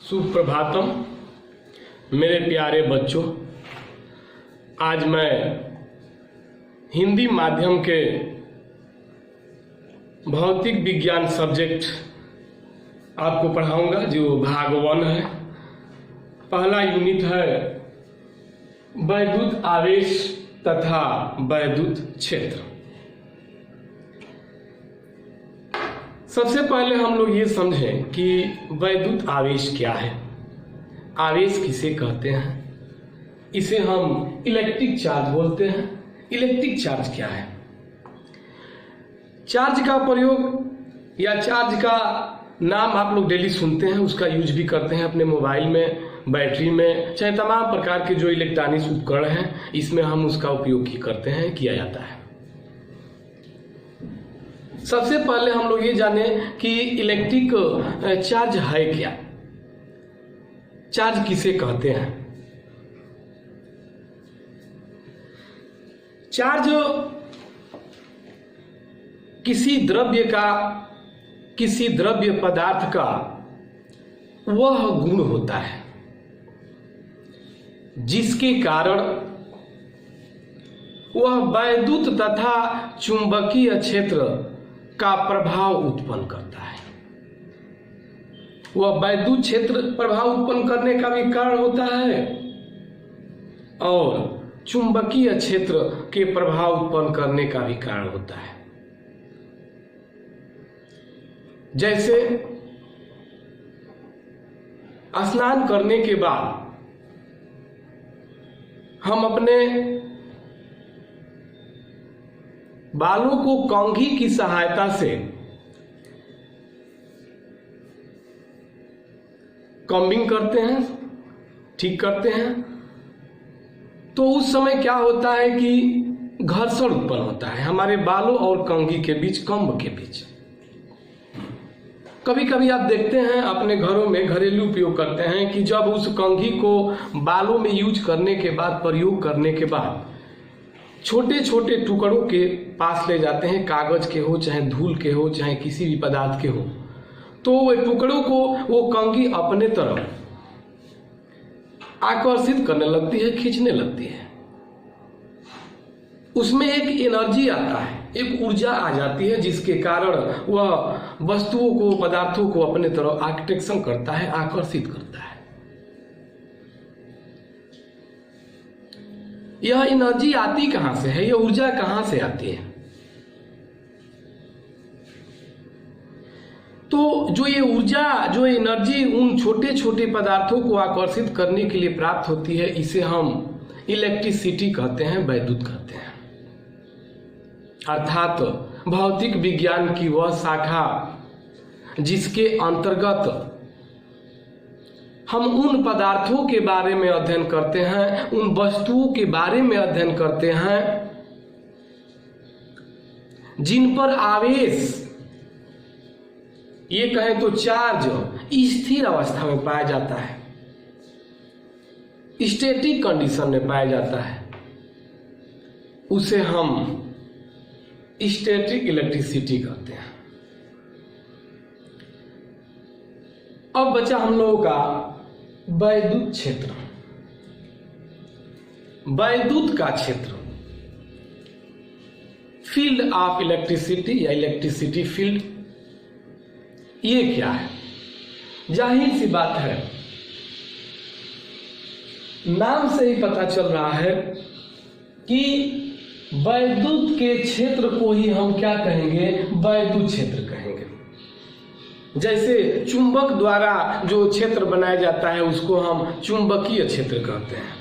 सुप्रभातम मेरे प्यारे बच्चों। आज मैं हिंदी माध्यम के भौतिक विज्ञान सब्जेक्ट आपको पढ़ाऊंगा जो भाग 1 है। पहला यूनिट है वैद्युत आवेश तथा वैद्युत क्षेत्र। सबसे पहले हम लोग ये समझें कि वैद्युत आवेश क्या है, आवेश किसे कहते हैं। इसे हम इलेक्ट्रिक चार्ज बोलते हैं। इलेक्ट्रिक चार्ज क्या है? चार्ज का प्रयोग या चार्ज का नाम आप लोग डेली सुनते हैं, उसका यूज भी करते हैं अपने मोबाइल में, बैटरी में, चाहे तमाम प्रकार के जो इलेक्ट्रॉनिक्स उपकरण हैं इसमें हम उसका उपयोग करते हैं, किया जाता है। सबसे पहले हम लोग ये जाने कि इलेक्ट्रिक चार्ज है क्या, चार्ज किसे कहते हैं। चार्ज किसी द्रव्य पदार्थ का वह गुण होता है जिसके कारण वह वैद्युत तथा चुंबकीय क्षेत्र का प्रभाव उत्पन्न करता है। वह वैद्युत क्षेत्र प्रभाव उत्पन्न करने का भी कारण होता है और चुंबकीय क्षेत्र के प्रभाव उत्पन्न करने का भी कारण होता है। जैसे स्नान करने के बाद हम अपने बालों को कंघी की सहायता से कॉम्बिंग करते हैं, ठीक करते हैं, तो उस समय क्या होता है कि घर्षण उत्पन्न होता है हमारे बालों और कंघी के बीच, कंब के बीच। कभी कभी आप देखते हैं अपने घरों में घरेलू उपयोग करते हैं कि जब उस कंघी को बालों में यूज करने के बाद, प्रयोग करने के बाद छोटे छोटे टुकड़ों के पास ले जाते हैं, कागज के हो, चाहे धूल के हो, चाहे किसी भी पदार्थ के हो, तो वो टुकड़ों को वो कंघी अपने तरफ आकर्षित करने लगती है, खींचने लगती है। उसमें एक एनर्जी आता है, एक ऊर्जा आ जाती है जिसके कारण वह वस्तुओं को, पदार्थों को अपने तरफ आकर्षण करता है, आकर्षित करता है। यह एनर्जी आती कहां से है, यह ऊर्जा कहां से आती है? तो जो ये ऊर्जा, जो एनर्जी उन छोटे छोटे पदार्थों को आकर्षित करने के लिए प्राप्त होती है, इसे हम इलेक्ट्रिसिटी कहते हैं, वैद्युत कहते हैं। अर्थात भौतिक विज्ञान की वह शाखा जिसके अंतर्गत हम उन पदार्थों के बारे में अध्ययन करते हैं, उन वस्तुओं के बारे में अध्ययन करते हैं जिन पर आवेश, ये कहें तो चार्ज, स्थिर अवस्था में पाया जाता है, स्टैटिक कंडीशन में पाया जाता है, उसे हम स्टैटिक इलेक्ट्रिसिटी कहते हैं। अब बचा हम लोगों का वैद्युत क्षेत्र। वैद्युत का क्षेत्र, फील्ड ऑफ इलेक्ट्रिसिटी या इलेक्ट्रिसिटी फील्ड, ये क्या है? जाहिर सी बात है, नाम से ही पता चल रहा है कि वैद्युत के क्षेत्र को ही हम क्या कहेंगे? वैद्युत क्षेत्र कहेंगे। जैसे चुंबक द्वारा जो क्षेत्र बनाया जाता है उसको हम चुंबकीय क्षेत्र कहते हैं।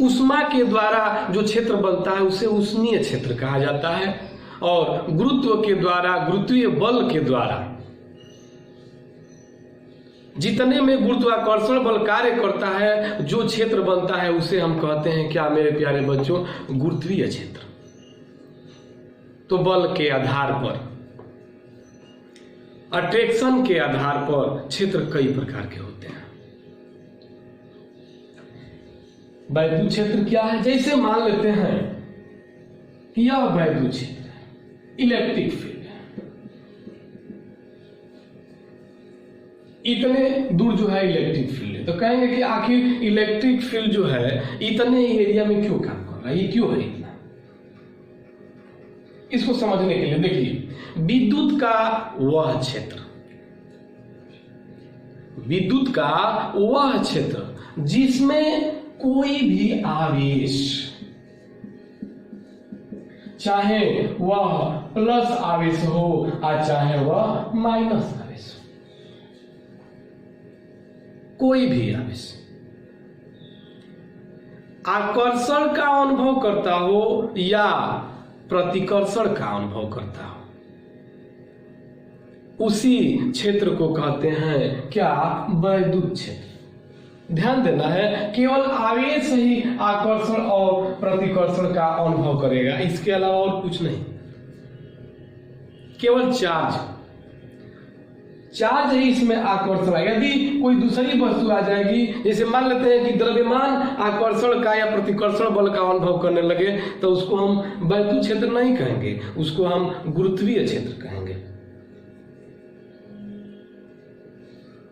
ऊष्मा के द्वारा जो क्षेत्र बनता है उसे उष्मीय क्षेत्र कहा जाता है। और गुरुत्व के द्वारा, गुरुत्वीय बल के द्वारा जितने में गुरुत्वाकर्षण बल कार्य करता है, जो क्षेत्र बनता है उसे हम कहते हैं क्या मेरे प्यारे बच्चों? गुरुत्वीय क्षेत्र। तो बल के आधार पर, अट्रैक्शन के आधार पर क्षेत्र कई प्रकार के होते हैं। वैद्युत क्षेत्र क्या है? जैसे मान लेते हैं कि यह वैद्युत क्षेत्र है, इलेक्ट्रिक फील्ड। इतने दूर जो है इलेक्ट्रिक फील्ड है, तो कहेंगे कि आखिर इलेक्ट्रिक फील्ड जो है इतने एरिया में क्यों काम कर रहा है, ये क्यों है इतना। इसको समझने के लिए देखिए, विद्युत का वह क्षेत्र, विद्युत का वह क्षेत्र जिसमें कोई भी आवेश, चाहे वह प्लस आवेश हो और चाहे वह माइनस आवेश हो, कोई भी आवेश आकर्षण का अनुभव करता हो या प्रतिकर्षण का अनुभव करता हो, उसी क्षेत्र को कहते हैं क्या, वैद्युत क्षेत्र। ध्यान देना है, केवल आवेश ही आकर्षण और प्रतिकर्षण का अनुभव करेगा, इसके अलावा और कुछ नहीं। केवल चार्ज ही इसमें आकर्षण है। यदि कोई दूसरी वस्तु आ जाएगी, जैसे मान लेते हैं कि द्रव्यमान आकर्षण का या प्रतिकर्षण बल का अनुभव करने लगे, तो उसको हम वैद्युत क्षेत्र नहीं कहेंगे, उसको हम गुरुत्वीय क्षेत्र कहेंगे।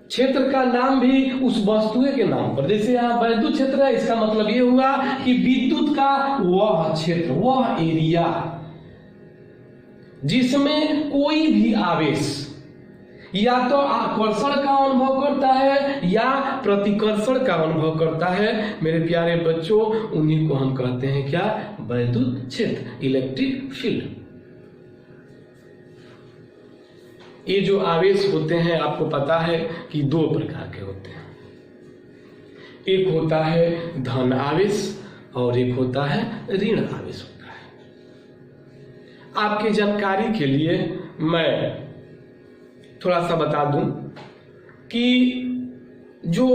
क्षेत्र का नाम भी उस वस्तु के नाम पर, जैसे यहाँ वैद्युत क्षेत्र है, इसका मतलब ये हुआ कि विद्युत का वह क्षेत्र, वह एरिया जिसमें कोई भी आवेश या तो आकर्षण का अनुभव करता है या प्रतिकर्षण का अनुभव करता है। मेरे प्यारे बच्चों, उन्हीं को हम कहते हैं क्या, वैद्युत क्षेत्र, इलेक्ट्रिक फील्ड। ये जो आवेश होते हैं, आपको पता है कि दो प्रकार के होते हैं, एक होता है धन आवेश और एक होता है ऋण आवेश होता है। आपकी जानकारी के लिए मैं थोड़ा सा बता दूं कि जो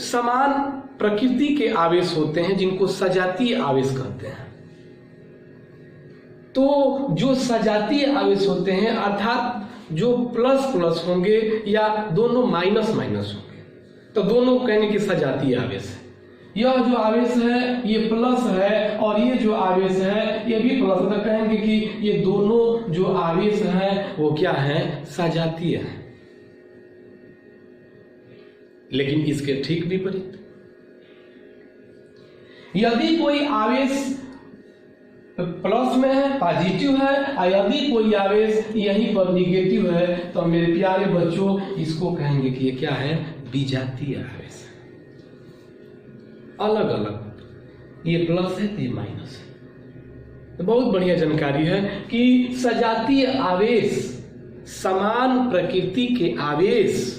समान प्रकृति के आवेश होते हैं, जिनको सजातीय आवेश कहते हैं, तो जो सजातीय आवेश होते हैं, अर्थात जो प्लस प्लस होंगे या दोनों माइनस माइनस होंगे, तो दोनों कहेंगे कि सजातीय आवेश है। यह जो आवेश है ये प्लस है और ये जो आवेश है ये भी प्लस है, तो कहेंगे कि ये दोनों जो आवेश हैं वो क्या है, सजातीय है। लेकिन इसके ठीक विपरीत, यदि कोई आवेश प्लस में है, पॉजिटिव है, और यदि कोई आवेश यहीं पर निगेटिव है, तो मेरे प्यारे बच्चों इसको कहेंगे कि ये क्या है, विजातीय आवेश। अलग अलग, ये प्लस है तो ये माइनस है। तो बहुत बढ़िया जानकारी है कि सजातीय आवेश, समान प्रकृति के आवेश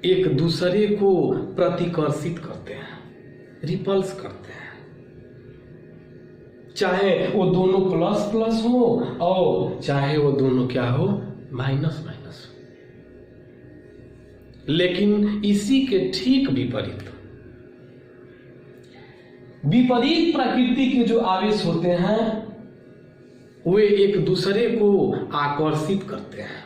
एक दूसरे को प्रतिकर्षित करते हैं, रिपल्स करते हैं, चाहे वो दोनों प्लस प्लस हो और चाहे वो दोनों क्या हो, माइनस माइनस। लेकिन इसी के ठीक विपरीत, विपरीत प्रकृति के जो आवेश होते हैं वे एक दूसरे को आकर्षित करते हैं,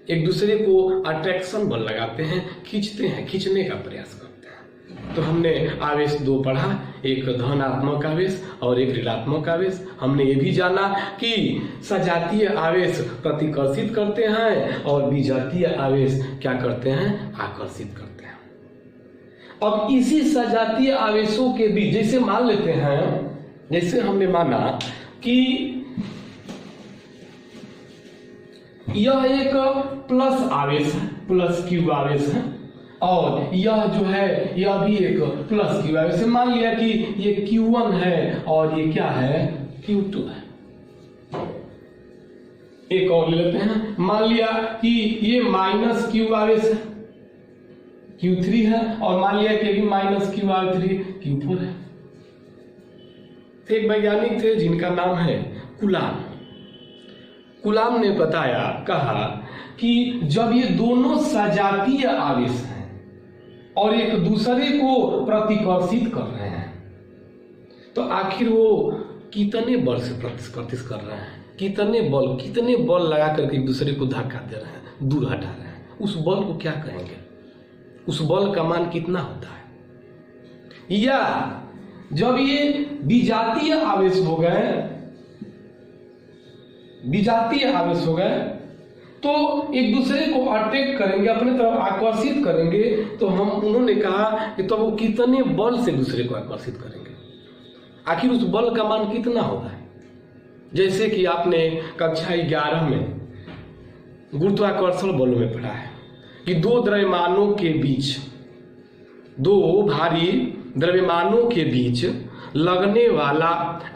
एक दूसरे को अट्रैक्शन बल लगाते हैं, खींचते हैं, खींचने का प्रयास करते हैं। तो हमने आवेश दो पढ़ा, एक धनात्मक आवेश और एक ऋणात्मक आवेश। हमने ये भी जाना कि सजातीय आवेश प्रतिकर्षित करते हैं और विजातीय आवेश क्या करते हैं, आकर्षित करते हैं। अब इसी सजातीय आवेशों के बीच, जैसे मान लेते हैं, जैसे हमने माना कि यह एक प्लस आवेश है, प्लस क्यू आवेश है, और यह जो है यह भी एक प्लस क्यू आवेश है। मान लिया कि ये Q1 है और ये क्या है, Q2 है। एक और ले लेते हैं, मान लिया कि ये माइनस क्यू आवेश है, Q3 है, और मान लिया कि ये भी माइनस क्यू R3 Q4 है। एक वैज्ञानिक थे जिनका नाम है कुलाम। कुलाम ने बताया, कहा कि जब ये दोनों सजातीय आवेश हैं और एक दूसरे को प्रतिकर्षित कर रहे हैं, तो आखिर वो कितने बल से प्रतिस्पर्धित कर रहे हैं, कितने बल लगा करके एक दूसरे को धक्का दे रहे हैं, दूर हटा रहे हैं, उस बल को क्या कहेंगे, उस बल का मान कितना होता है। या जब ये विजातीय आवेश हो गए, विजातीय आवेश हो गए, तो एक दूसरे को अट्रैक्ट करेंगे, अपने तरफ आकर्षित करेंगे, तो हम उन्होंने कहा कि तो वो कितने बल से दूसरे को आकर्षित करेंगे, आखिर उस बल का मान कितना होगा। जैसे कि आपने कक्षा 11 में गुरुत्वाकर्षण बलों में पढ़ा है कि दो द्रव्यमानों के बीच, दो भारी द्रव्यमानों के बीच लगने वाला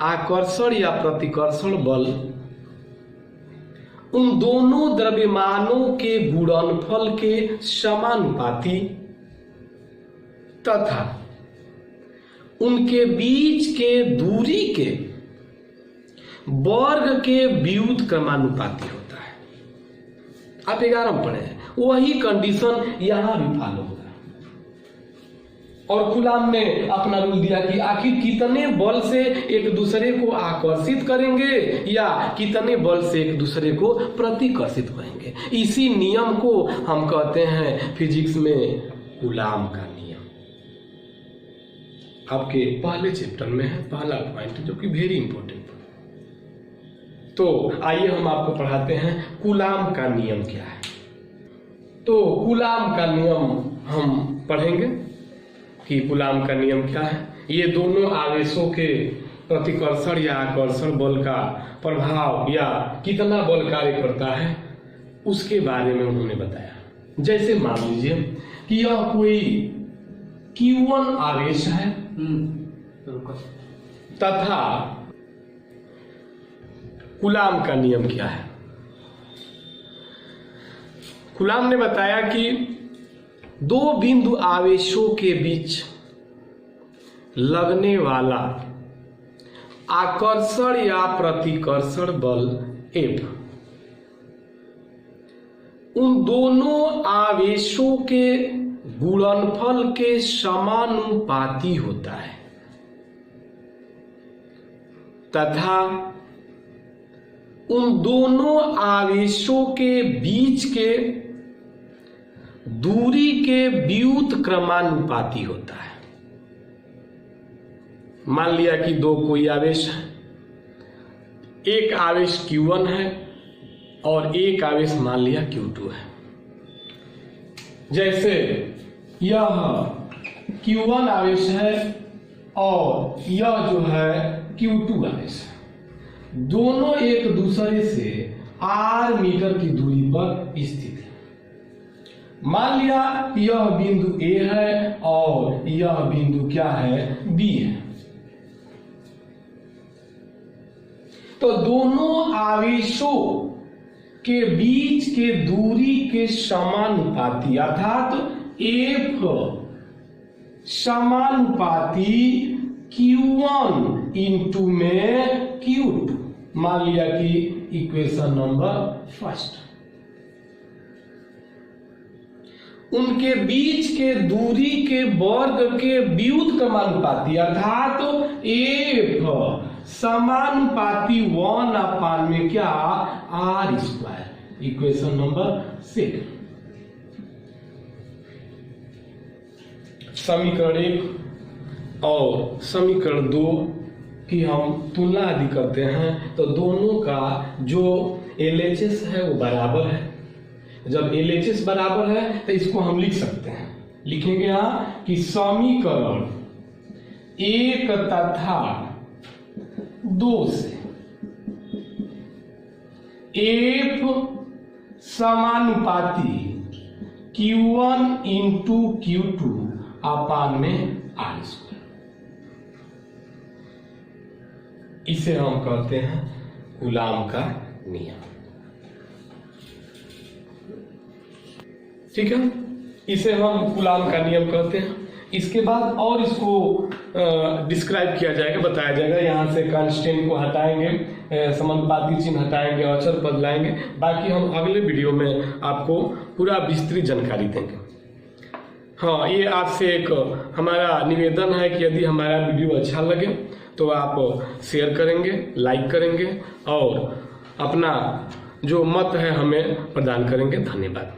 आकर्षण या प्रतिकर्षण बल उन दोनों द्रव्यमानों के गुणनफल के समानुपाती तथा उनके बीच के दूरी के वर्ग के व्युत क्रमानुपाती होता है। आप 11 में पढ़े हैं, वही कंडीशन यहां भी फॉलो होगा। और कूलाम ने अपना रूल दिया कि आखिर कितने बल से एक दूसरे को आकर्षित करेंगे या कितने बल से एक दूसरे को प्रतिकर्षित करेंगे। इसी नियम को हम कहते हैं फिजिक्स में कूलाम का नियम। आपके पहले चैप्टर में है पहला पॉइंट, जो कि वेरी इंपॉर्टेंट। तो आइए हम आपको पढ़ाते हैं कूलाम का नियम क्या है। तो कूलाम का नियम हम पढ़ेंगे कि कूलाम का नियम क्या है। ये दोनों आवेशों के प्रतिकर्षण या आकर्षण बल का प्रभाव या कितना बल कार्य करता है उसके बारे में उन्होंने बताया। जैसे मान लीजिए कि यह कोई Q1 आवेश है तथा कूलाम का नियम क्या है। कूलाम ने बताया कि दो बिंदु आवेशों के बीच लगने वाला आकर्षण या प्रतिकर्षण बल F उन दोनों आवेशों के गुणनफल के समानुपाती होता है तथा उन दोनों आवेशों के बीच के दूरी के व्युत क्रमानुपाती होता है। मान लिया कि दो कोई आवेश है, एक आवेश Q1 है और एक आवेश मान लिया Q2 है। जैसे यह Q1 आवेश है और यह जो है Q2 आवेश है। दोनों एक दूसरे से r मीटर की दूरी पर स्थित है। मान लिया यह बिंदु A है और यह बिंदु क्या है, B है। तो दोनों आवेशों के बीच के दूरी के समानुपाती अर्थात F समानुपाती Q1 इंटू में Q2। मान लिया कि इक्वेशन नंबर फर्स्ट, उनके बीच के दूरी के वर्ग के व्युत क्रमानुपाती अर्थात F समानुपाती 1 में क्या r²। Equation number 6। समीकरण 1 और समीकरण 2 की हम तुलना यदि करते हैं तो दोनों का जो LHS है वो बराबर है। जब LHS बराबर है तो इसको हम लिख सकते हैं, लिखेंगे यहां कि समीकरण 1 तथा 2 से F समानुपाती Q1 इंटू Q2 अपान में r²। इसे हम कहते हैं कूलाम का नियम। ठीक है, इसे हम कूलाम का नियम कहते हैं। इसके बाद और इसको डिस्क्राइब किया जाएगा, बताया जाएगा। यहाँ से कांस्टेंट को हटाएंगे, समानुपाती चिन्ह हटाएंगे, अक्षर बदलाएंगे। बाकी हम अगले वीडियो में आपको पूरा विस्तृत जानकारी देंगे। हाँ, ये आपसे एक हमारा निवेदन है कि यदि हमारा वीडियो अच्छा लगे तो आप शेयर करेंगे, लाइक करेंगे और अपना जो मत है हमें प्रदान करेंगे। धन्यवाद।